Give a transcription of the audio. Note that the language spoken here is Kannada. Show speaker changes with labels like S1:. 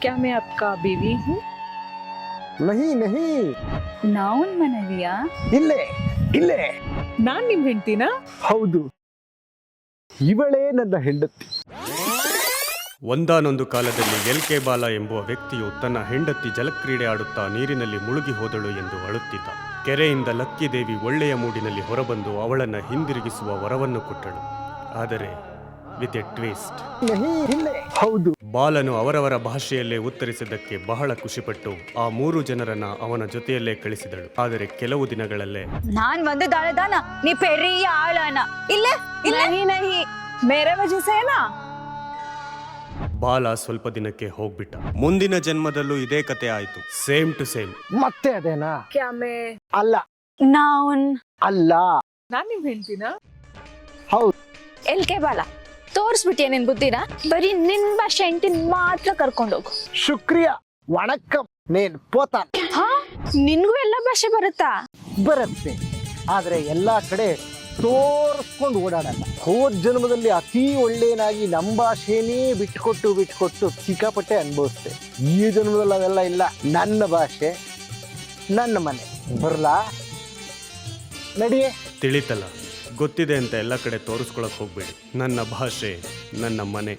S1: क्या मैं आपका बीवी हूँ?
S2: नहीं नहीं
S1: ನಾನ್ ಮನವಿಯಾ?
S2: ಇಲ್ಲೇ ಇಲ್ಲೇ
S1: ನಾನ್ ನಿಮ್ ಹೆಂಡ್ತಿನಾ?
S2: ಹೌದು, ಇವಳೇ ನನ್ನ ಹೆಂಡತಿ.
S3: ಒಂದಾನೊಂದು ಕಾಲದಲ್ಲಿ ಎಲ್.ಕೆ. ಬಾಲ ಎಂಬುವ ವ್ಯಕ್ತಿಯು ತನ್ನ ಹೆಂಡತಿ ಜಲಕ್ರೀಡೆ ಆಡುತ್ತಾ ನೀರಿನಲ್ಲಿ ಮುಳುಗಿ ಹೋದಳು ಎಂದು ಅಳುತ್ತಿದ್ದ. ಕೆರೆಯಿಂದ ಲಕ್ಕಿ ದೇವಿ ಒಳ್ಳೆಯ ಮೂಡಿನಲ್ಲಿ ಹೊರಬಂದು ಅವಳನ್ನು ಹಿಂದಿರುಗಿಸುವ ವರವನ್ನು ಕೊಟ್ಟಳು. ಆದರೆ ವಿತ್ ಎ ಟ್ವಿಸ್ಟ್.
S2: ಹೌದು,
S3: ಬಾಲನು ಅವರವರ ಭಾಷೆಯಲ್ಲೇ ಉತ್ತರಿಸಿದ್ದಕ್ಕೆ ಬಹಳ ಖುಷಿಪಟ್ಟು ಆ 3 ಜನರನ್ನ ಅವನ ಜೊತೆಯಲ್ಲೇ ಕಳಿಸಿದಳು. ಆದರೆ ಕೆಲವು ದಿನಗಳಲ್ಲೇ
S4: ನಾನ್ ಒಂದು ದಾಳದಾನ ನೀ ಪೆರಿಯ ಆಳನ ಇಲ್ಲ
S1: नहीं नहीं मेरे वजह से है ना.
S3: ಬಾಲ ಸ್ವಲ್ಪ ದಿನಕ್ಕೆ ಹೋಗ್ಬಿಟ್ಟ. ಮುಂದಿನ ಜನ್ಮದಲ್ಲೂ ಇದೇ ಕತೆ ಆಯ್ತು. Same to same.
S2: ಮತ್ತೆ ಅದೇನಾ?
S1: क्या मैं
S2: ಅಲ್ಲ
S4: ನಾನ್
S2: ಅಲ್ಲ
S1: ನಾನ್ ನಿಮ್ ಹೆಂಡ್ತಿನಾ?
S2: ಹೌದು.
S4: ಎಲ್ಕೆ ಬಾಲ ತೋರ್ಸ್ಬಿಟ್ಟಿಯ ನಿನ್ ಬುದ್ಧಿನ. ಬರೀ ನಿನ್ ಭಾಷೆ ಎಂಟಿನ್ ಮಾತ್ರ ಕರ್ಕೊಂಡೋಗು.
S2: ಶುಕ್ರಿಯಾ, ವಣಕ್ಕಂ. ನೇನ್ ಪೋತಾನ್.
S4: ಹಾ, ನಿನ್ಗೂ ಎಲ್ಲ ಭಾಷೆ ಬರುತ್ತಾ?
S2: ಬರುತ್ತೆ, ಆದ್ರೆ ಎಲ್ಲಾ ಕಡೆ ತೋರಿಸ್ಕೊಂಡು ಓಡಾಡಲ್ಲ. ಹೋದ ಜನ್ಮದಲ್ಲಿ ಅತಿ ಒಳ್ಳೆಯನಾಗಿ ನಮ್ಮ ಭಾಷೆನೇ ಬಿಟ್ಕೊಟ್ಟು ಸಿಕ್ಕಾಪಟ್ಟೆ ಅನುಭವಿಸ್ತೆ. ಈ ಜನ್ಮದಲ್ಲಿ ಅವೆಲ್ಲ ಇಲ್ಲ. ನನ್ನ ಭಾಷೆ, ನನ್ನ ಮನೆ. ಬರ್ಲಾ? ನಡಿಯೇ.
S3: ತಿಳಿತಲ್ಲ, ಗೊತ್ತಿದೆ ಅಂತ ಎಲ್ಲ ಕಡೆ ತೋರಿಸ್ಕೊಳಕ್ ಹೋಗ್ಬೇಡಿ. ನನ್ನ ಭಾಷೆ, ನನ್ನ ಮನೆ.